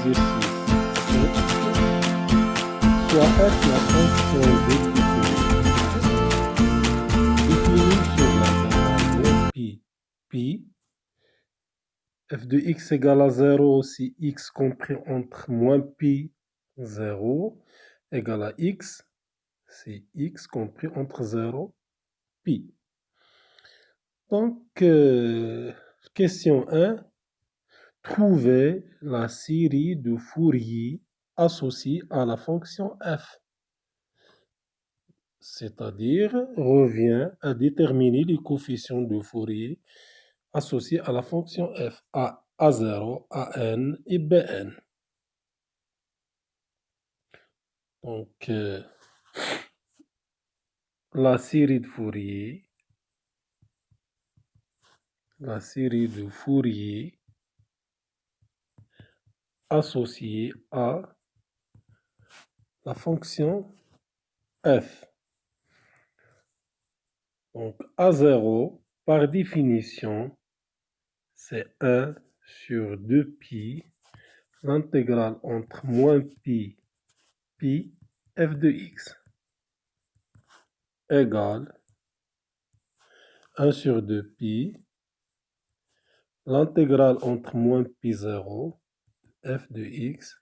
l'exercice soit f la fonction définie sur l'intervalle pi, f de x égale à 0 si x compris entre moins pi 0 égale à x si x compris entre 0 pi. Donc, question 1, trouver la série de Fourier associée à la fonction f. C'est-à-dire, revient à déterminer les coefficients de Fourier associés à la fonction f, à A0, AN et BN. Donc, la série de Fourier associée à la fonction f. Donc, A0, par définition, c'est 1 sur 2pi, l'intégrale entre moins pi, f de x, égale 1 sur 2pi, l'intégrale entre moins pi 0, f de x,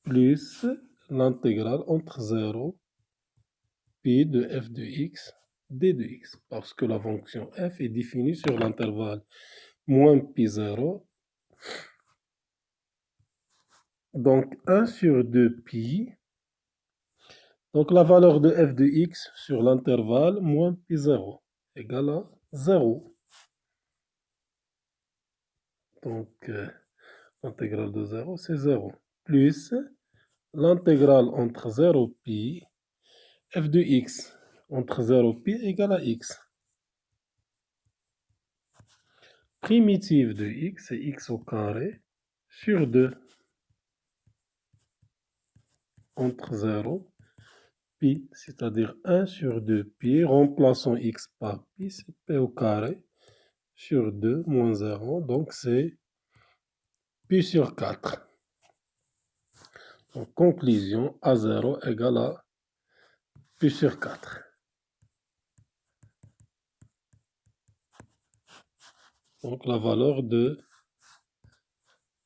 plus l'intégrale entre 0, pi de f de x, d de x, parce que la fonction f est définie sur l'intervalle moins pi 0. Donc 1 sur 2pi, donc la valeur de f de x sur l'intervalle moins pi 0 égale à 0. Donc l'intégrale de 0 c'est 0. Plus l'intégrale entre 0 pi, f de x entre 0 pi égale à x. Primitive de x, c'est x au carré sur 2 entre 0 pi, c'est-à-dire 1 sur 2 pi. Remplaçons x par pi, c'est p au carré sur 2 moins 0, donc c'est pi sur 4. Donc, conclusion, A0 égale à pi sur 4. Donc, la valeur de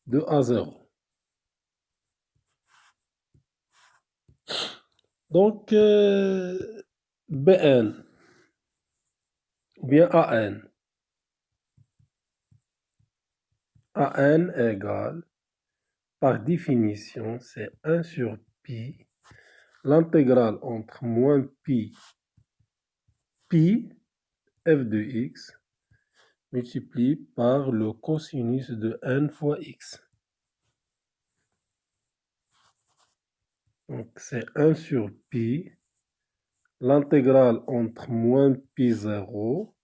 A0. Donc, BN, ou bien AN. AN égale, par définition, c'est 1 sur pi, l'intégrale entre moins pi, f de x, multiplié par le cosinus de n fois x. Donc, c'est 1 sur pi, l'intégrale entre moins pi 0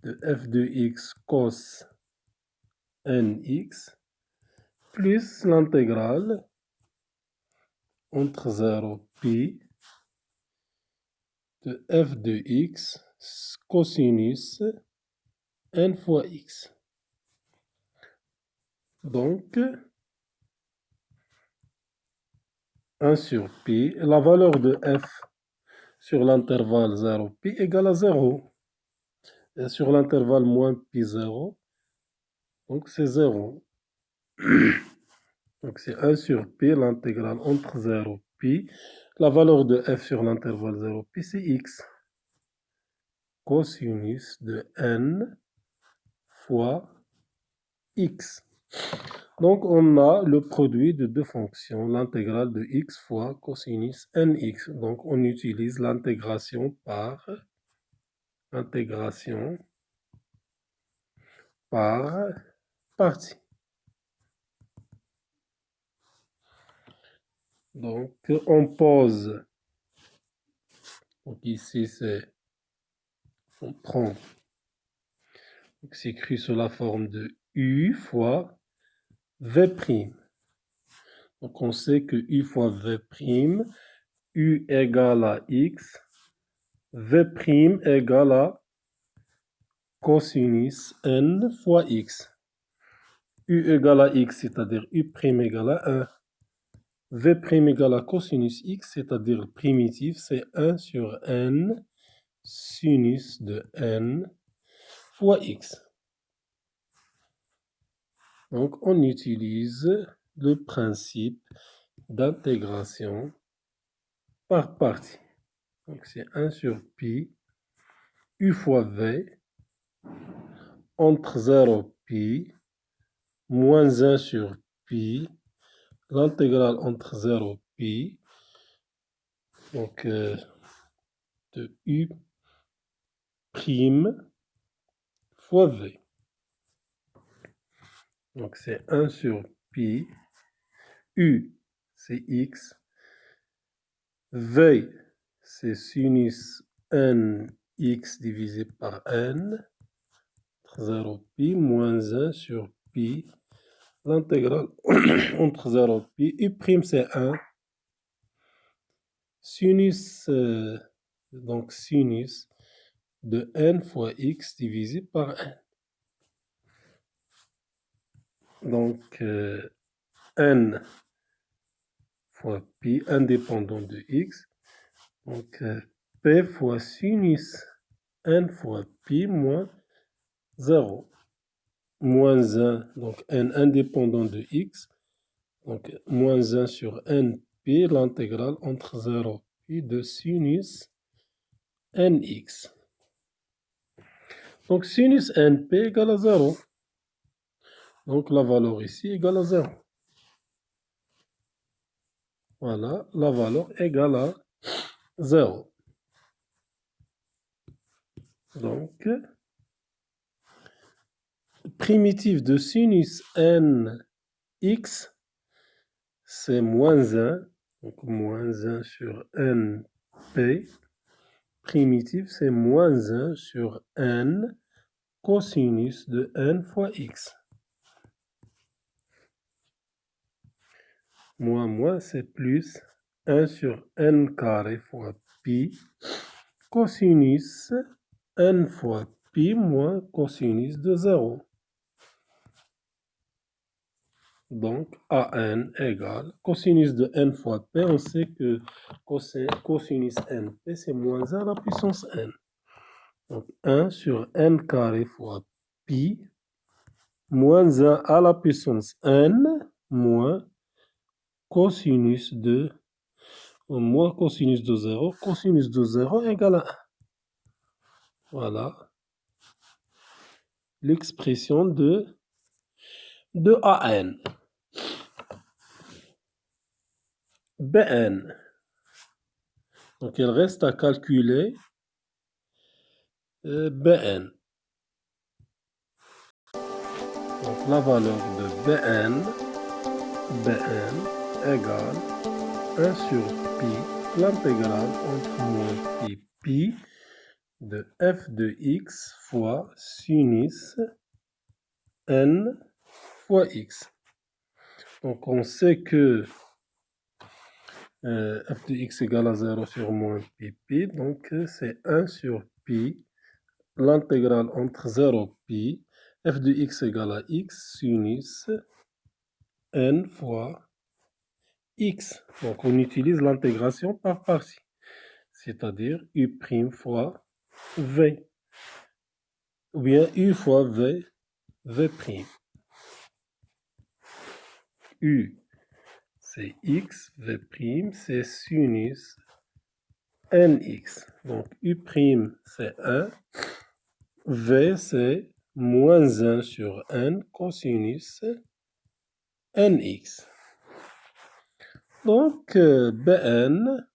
de f de x cos nx, plus l'intégrale entre 0 pi de f de x cosinus n fois x. Donc, 1 sur pi, la valeur de f sur l'intervalle 0 pi égale à 0. Et sur l'intervalle moins pi 0, donc c'est 0. Donc c'est 1 sur pi, l'intégrale entre 0 pi. La valeur de f sur l'intervalle 0 pi, c'est x. Cosinus de n fois x. Donc on a le produit de deux fonctions, l'intégrale de x fois cosinus nx. Donc on utilise l'intégration par partie. Donc on pose, donc ici c'est, on prend, c'est écrit sous la forme de u fois v'. Donc on sait que u fois v', u égale à x, v' égale à cosinus n fois x. U égale à x, c'est-à-dire U' égale à 1. V' égale à cosinus x, c'est-à-dire le primitif, c'est 1 sur n sinus de n fois x. Donc, on utilise le principe d'intégration par partie. Donc, c'est 1 sur pi, U fois V, entre 0 pi, moins 1 sur pi, l'intégrale entre 0 pi, donc de U prime fois V. Donc, c'est 1 sur pi, U, c'est x, V, c'est sinus n x divisé par n, 0 pi, moins 1 sur pi, l'intégrale entre 0 pi, U' c'est 1, sinus, donc sinus de n fois x divisé par n. Donc, n fois pi indépendant de x. Donc, p fois sinus n fois pi moins 0. Moins 1, donc n indépendant de x. Donc, moins 1 sur n pi, l'intégrale entre 0 pi de sinus nx. Donc, sinus np égale à 0. Donc, la valeur ici égale à 0. Voilà, la valeur égale à 0. Donc, primitif de sinus nx, c'est moins 1. Donc, moins 1 sur np. Primitif, c'est moins 1 sur n cosinus de n fois x. Moins, c'est plus 1 sur n carré fois pi, cosinus n fois pi moins cosinus de 0. Donc, an égale cosinus de n fois p. On sait que cosinus np, c'est moins 1 à la puissance n. Donc, 1 sur n carré fois pi, moins 1 à la puissance n, moins cosinus de 0. Cosinus de 0 égale à 1. Voilà l'expression de an. Bn. Donc, il reste à calculer Bn. Donc, la valeur de Bn égale 1 sur pi, l'intégrale entre moins pi de f de x fois sinus n fois x. Donc, on sait que f de x égale à 0 sur moins pi, donc c'est 1 sur pi, l'intégrale entre 0 pi, f de x égale à x sinus n fois x. Donc, on utilise l'intégration par partie, c'est-à-dire u' fois v, ou bien u fois v, v'. U, c'est x, v', c'est sinus nx. Donc, u', c'est 1, v, c'est moins 1 sur n cosinus nx. Donc, Bn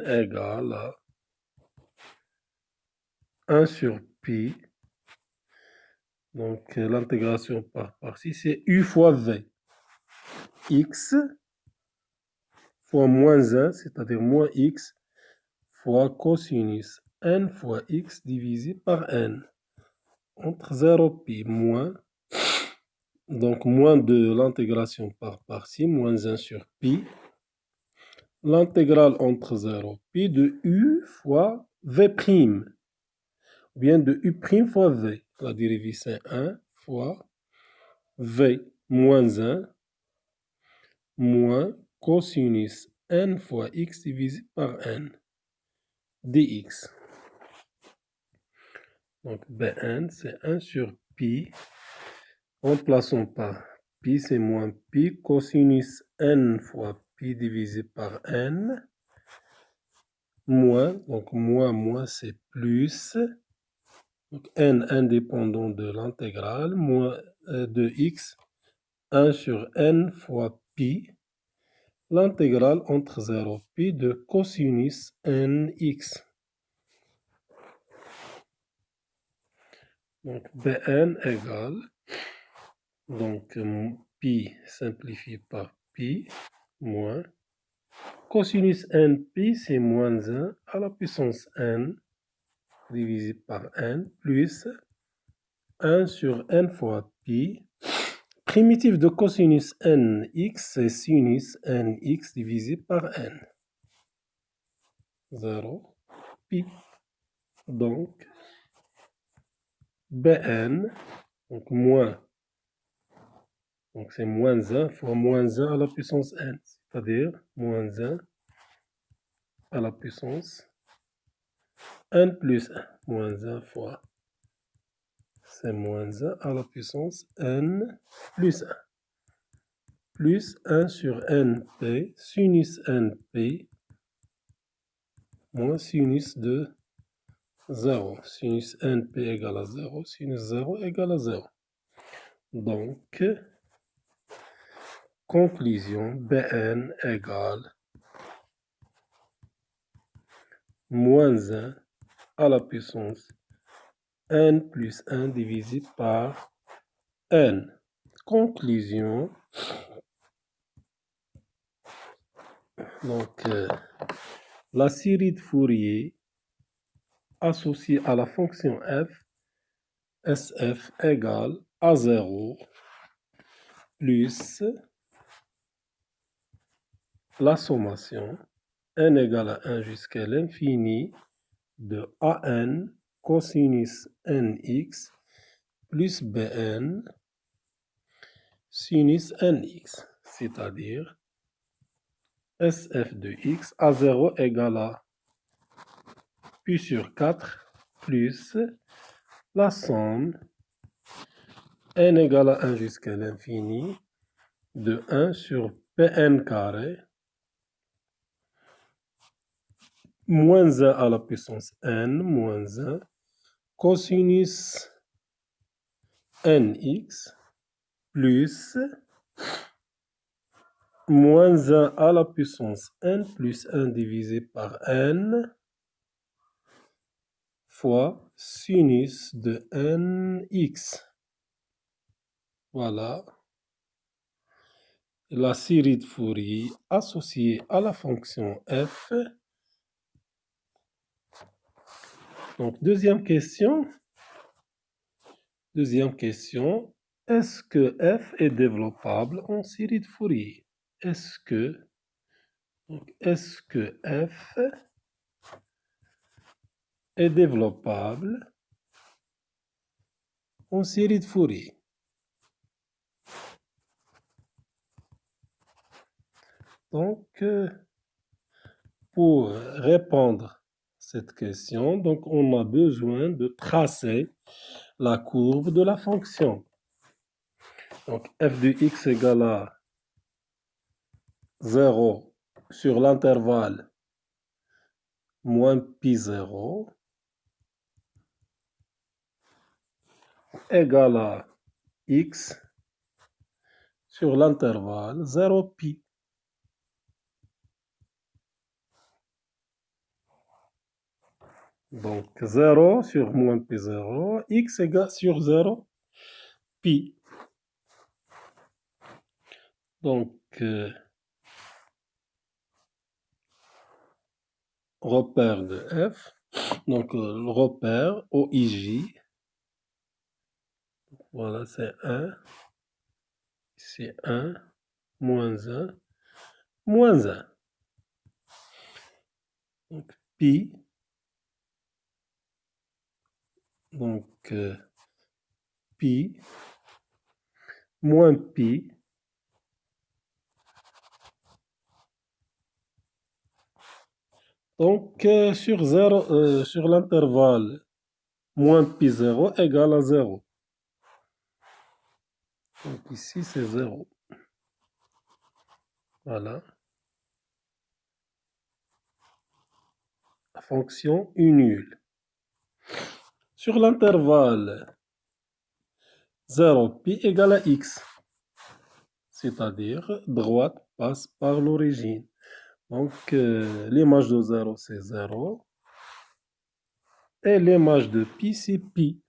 égale à 1 sur pi. Donc, l'intégration par partie, c'est u fois v. X fois moins 1, c'est-à-dire moins x, fois cosinus n fois x divisé par n. Entre 0 pi moins, donc moins de l'intégration par partie, moins 1 sur pi. L'intégrale entre 0 pi de u fois v', ou bien de u' fois v. la dérivée c'est 1 fois V moins 1 moins cosinus n fois x divisé par n dx. Donc Bn, c'est 1 sur pi. Remplaçons par pi, c'est moins pi. Cosinus n fois pi divisé par n. Moins, donc moins, c'est plus. Donc n indépendant de l'intégrale. Moins de x. 1 sur n fois pi. L'intégrale entre 0 et pi de cosinus nx. Donc Bn égale, donc pi simplifié par pi, moins, cosinus npi, c'est moins 1 à la puissance n, divisé par n, plus 1 sur n fois pi. Primitive de cosinus nx, c'est sinus nx divisé par n. 0, pi. Donc, Bn, donc moins, donc c'est moins 1 fois moins 1 à la puissance n, c'est-à-dire moins 1 à la puissance n plus 1. Moins 1 fois, c'est moins 1 à la puissance n plus 1. Plus 1 sur np, sinus np, moins sinus de 0. Sinus np égale à 0, sinus 0 égale à 0. Donc, conclusion, Bn égale moins 1 à la puissance n plus 1 divisé par n. Conclusion, donc la série de Fourier associée à la fonction f, SF égale A0 plus la sommation n égale à 1 jusqu'à l'infini de an cosinus nx plus bn sinus nx, c'est-à-dire SF de x, A0 égale à pi sur 4 plus la somme n égale à 1 jusqu'à l'infini de 1 sur Pn carré moins 1 à la puissance n moins 1 cosinus nx plus moins 1 à la puissance n plus 1 divisé par n fois sinus de nx. Voilà la série de Fourier associée à la fonction f. Donc, deuxième question. Est-ce que f est développable en série de Fourier? Est-ce que f est développable en série de Fourier? Donc, pour répondre à cette question, donc on a besoin de tracer la courbe de la fonction. Donc, f de x égale à 0 sur l'intervalle moins pi 0 égale à x sur l'intervalle 0 pi. Donc 0 sur moins pi 0, x égale sur 0 pi. Donc repère de f, donc le repère OIJ, voilà c'est 1, c'est 1, moins 1, moins 1. Donc pi, donc pi moins pi donc sur l'intervalle moins pi 0 égale à 0. Donc ici c'est 0. Voilà. La fonction est nulle. Sur l'intervalle 0 pi égale à x. C'est-à-dire droite passe par l'origine. Donc l'image de 0 c'est 0. Et l'image de pi c'est pi.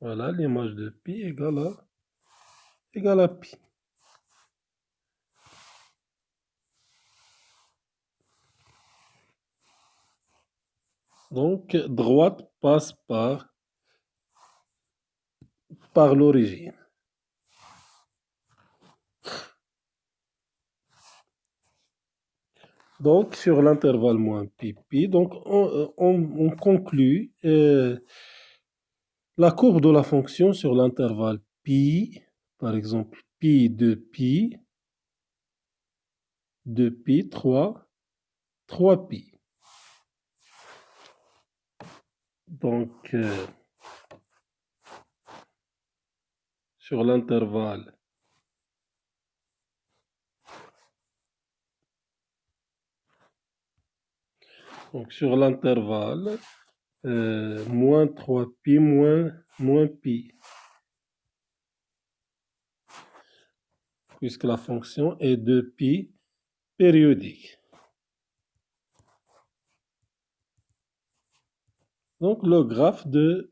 Voilà, l'image de pi égale à pi. Donc droite passe par l'origine. Donc, sur l'intervalle moins pi, pi, donc on conclut la courbe de la fonction sur l'intervalle pi, par exemple, pi, 2pi, 3 pi. Donc, sur l'intervalle moins 3 pi moins pi, puisque la fonction est 2pi périodique. Donc le graphe de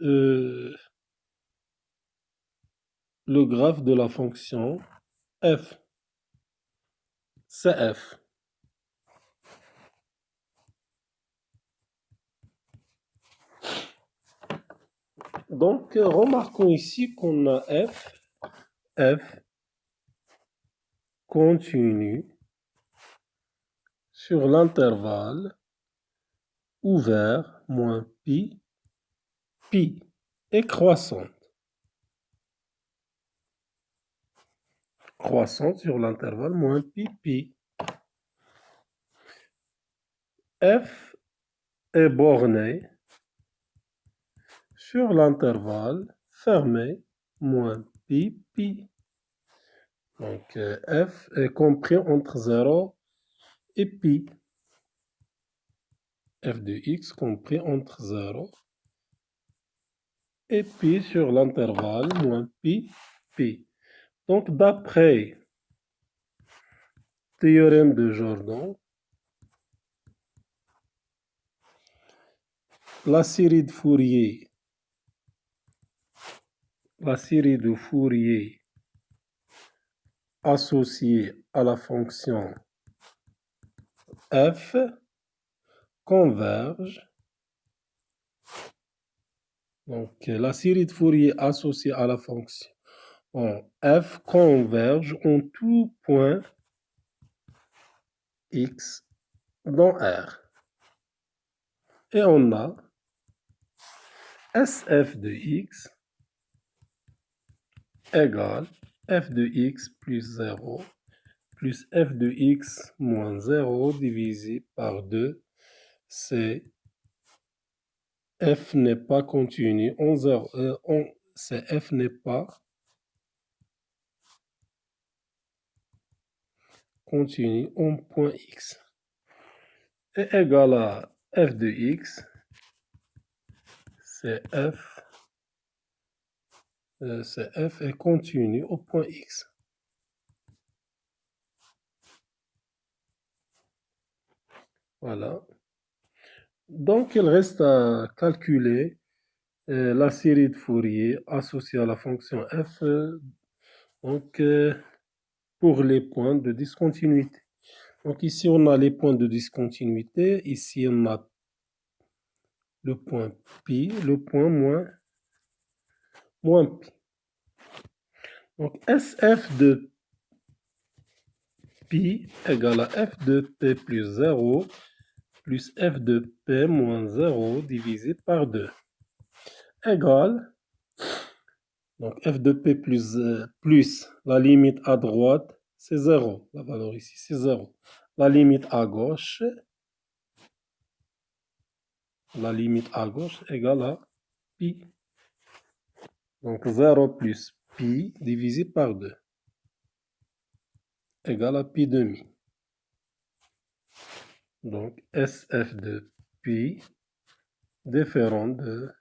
la fonction f, c'est f. Donc remarquons ici qu'on a f continue sur l'intervalle ouvert moins pi, pi et croissante. Croissante sur l'intervalle moins pi, pi. F est borné sur l'intervalle fermé moins pi, pi. Donc f est compris entre 0 et pi. F de x compris entre 0 et pi sur l'intervalle moins pi, pi. Donc d'après théorème de Jordan, la série de Fourier associée à la fonction f converge. Donc la série de Fourier associée à la fonction f converge en tout point x dans R. Et on a SF de x égale f de x plus 0 plus f de x moins 0 divisé par 2. C'est f n'est pas continu en 0. C'est f n'est pas continu en point x. Et égal à f de x, c'est f est continu au point x. Voilà. Donc, il reste à calculer la série de Fourier associée à la fonction f donc, pour les points de discontinuité. Donc ici, on a les points de discontinuité. Ici, on a le point pi, le point moins pi. Donc SF de pi égale à f de p plus 0 plus f de p moins 0 divisé par 2. égale, donc f de p plus la limite à droite, c'est 0. La valeur ici, c'est 0. La limite à gauche égale à pi. Donc 0 plus pi divisé par 2 égale à pi demi. Donc SF de pi différent de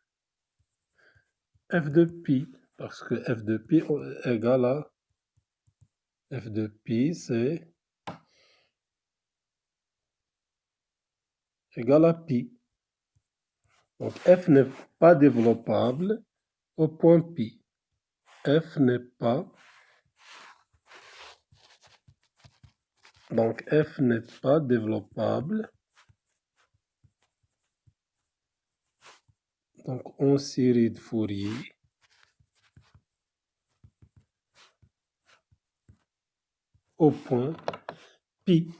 f de pi, parce que f de pi égale à f de pi, c'est égal à pi. Donc f n'est pas développable au point pi. F n'est pas, donc f n'est pas développable, donc en série de Fourier au point pi.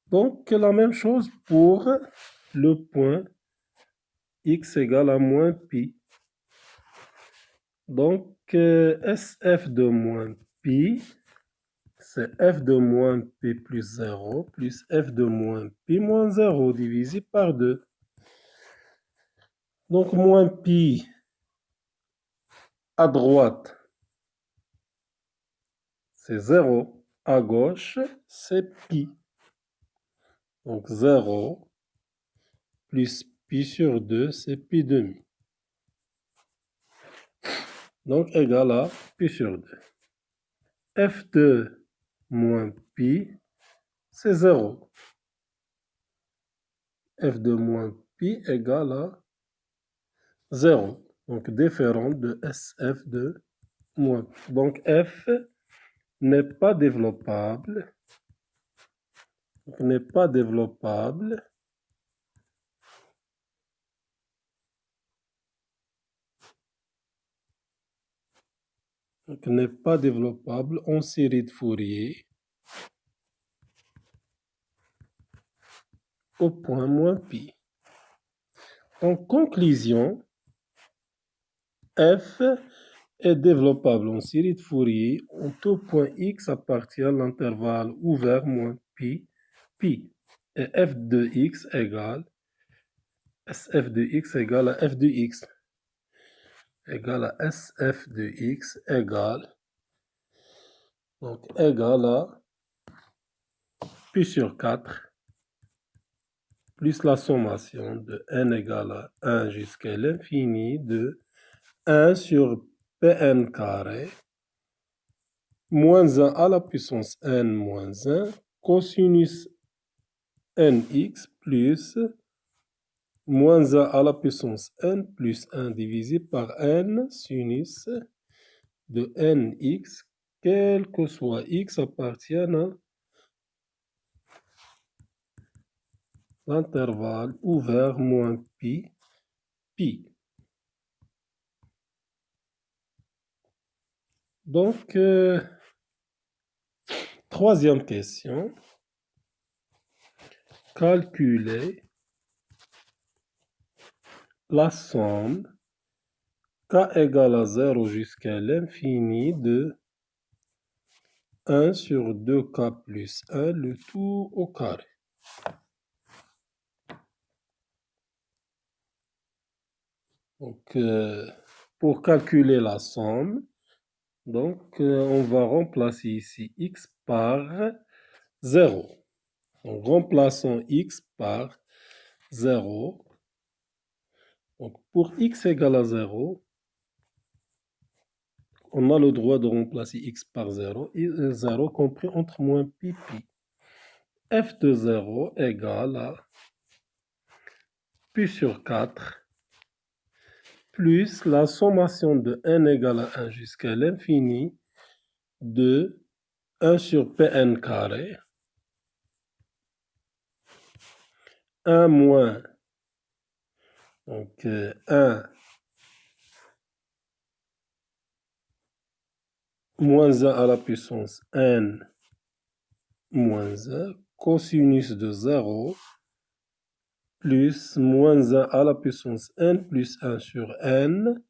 Donc la même chose pour le point x égale à moins pi. Donc SF de moins pi, c'est f de moins p plus 0 plus f de moins pi moins 0 divisé par 2. Donc moins pi à droite, c'est 0. À gauche, c'est pi. Donc 0 plus pi sur 2, c'est pi demi. Donc égal à pi sur 2. F de moins pi, c'est 0. F de moins pi égale à 0. Donc différent de SF de moins. Donc F n'est pas développable. N'est pas développable. Donc n'est pas développable en série de Fourier au point moins pi. En conclusion, f est développable en série de Fourier en tout point x appartient à l'intervalle ouvert moins pi, pi. Et f de x égale, sf de x égale à f de x égale à sf de x égale, donc égale à pi sur 4 plus la sommation de n égale à 1 jusqu'à l'infini de 1 sur Pn carré moins 1 à la puissance n moins 1 cosinus nx plus moins 1 à la puissance n plus 1 divisé par n sinus de nx, quel que soit x appartienne à l'intervalle ouvert moins pi, pi. Donc, troisième question. Calculer la somme k égale à 0 jusqu'à l'infini de 1 sur 2k plus 1, le tout au carré. Donc, pour calculer la somme, donc, on va remplacer ici x par 0. Donc, remplaçons x par 0. Donc, pour x égale à 0, on a le droit de remplacer x par 0, et 0 compris entre moins pi, pi. F de 0 égale à pi sur 4 plus la sommation de n égale à 1 jusqu'à l'infini de 1 sur Pn carré, 1 moins, donc 1 moins 1 à la puissance n moins 1, cosinus de 0 plus moins 1 à la puissance n plus 1 sur n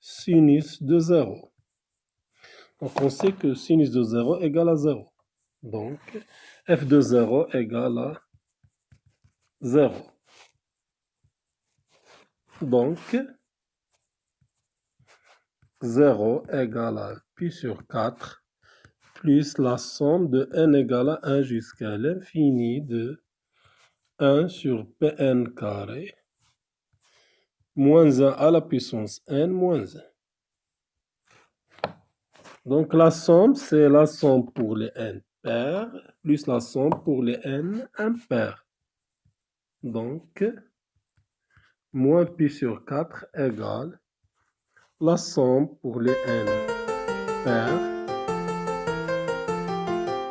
sinus de 0. Donc, on sait que sinus de 0 égale à 0. Donc, f de 0 égale à 0. Donc, 0 égale à pi sur 4 plus la somme de n égale à 1 jusqu'à l'infini de 1 sur Pn carré moins 1 à la puissance n moins 1. Donc la somme, c'est la somme pour les n pairs plus la somme pour les n impairs. Donc, moins pi sur 4 égale la somme pour les n pairs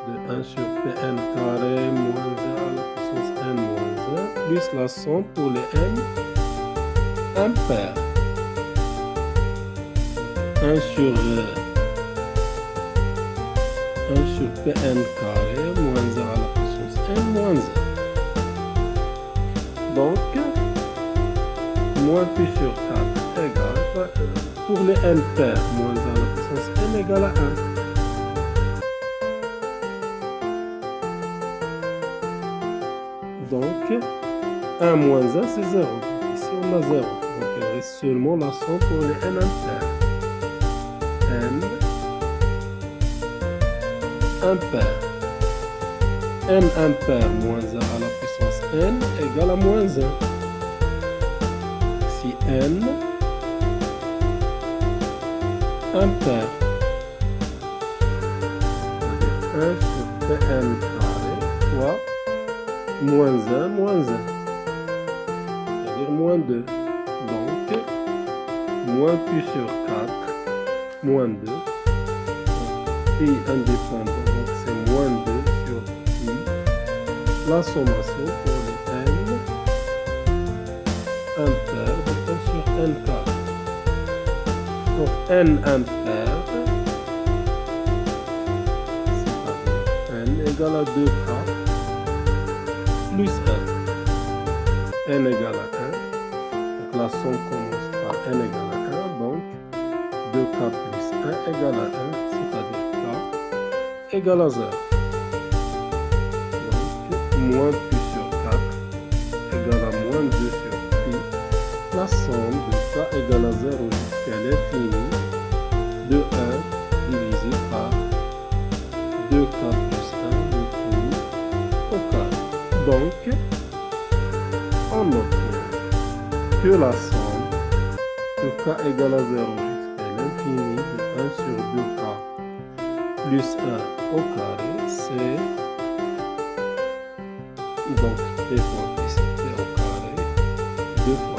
de 1 sur Pn carré moins 1 à la puissance n moins 1 plus la somme pour les n impairs. 1 sur Pn carré moins 1 à la puissance n moins 1. Donc, moins pi sur 4 égale, pour les n pairs, moins 1 à la puissance n égale à 1. Donc, 1 moins 1, c'est 0. Ici, on a 0. Donc, il reste seulement la somme pour les n impairs. N impair. N impair moins 1 à la puissance n égale à moins 1. Si n impair, c'est-à-dire 1 sur Pn carré fois moins 1 moins 1, c'est-à-dire moins 2. Donc, moins pi sur 4 moins 2. Pi indépendant, donc c'est moins 2 sur pi. La sommation pour les n impairs de 1 sur n carré. Donc n impair, c'est-à-dire n égale à 2k plus 1. N égale à 1. Donc la somme commence par n égale à 1. Donc 2k plus 1 égale à 1, c'est-à-dire k égale à 0. Donc moins pi sur 4 égale à moins 2 sur pi. La somme de k égale à 0 jusqu'à l'infini de 1 divisé par 2k plus 1 de tout au carré. Donc, on obtient que la somme de k égale à 0 jusqu'à l'infini de 1 sur 2k plus 1 au carré, c'est donc t fois ici t au carré 2 fois